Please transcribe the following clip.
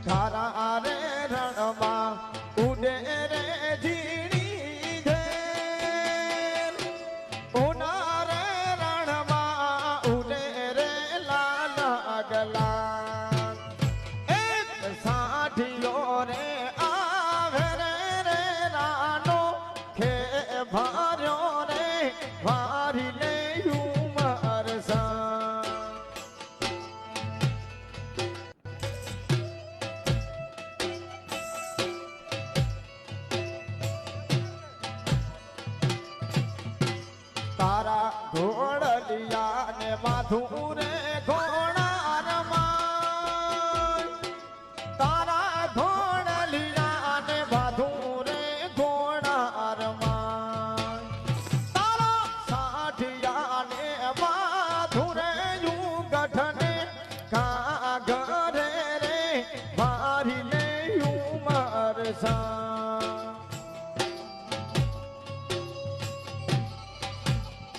તારા રે રણમાં ઉડે રે ઝીણી ઘેર ઉના રે રણમાં ઉડે રે લાલ ગલા એક સાઠિયો રે આવે રે રાનો ખે ભાર્યો રે વારી લે ઉમર સા તારા ઘોડલિયા ને માથું રે ઘોડારમાં તારા ઘોડલિયા ને માથું રે ઘોડારમાં તારા સાઠિયા ને માથું રે યુ ગઠને કા ઘરે રે મારી લે ઉમર સા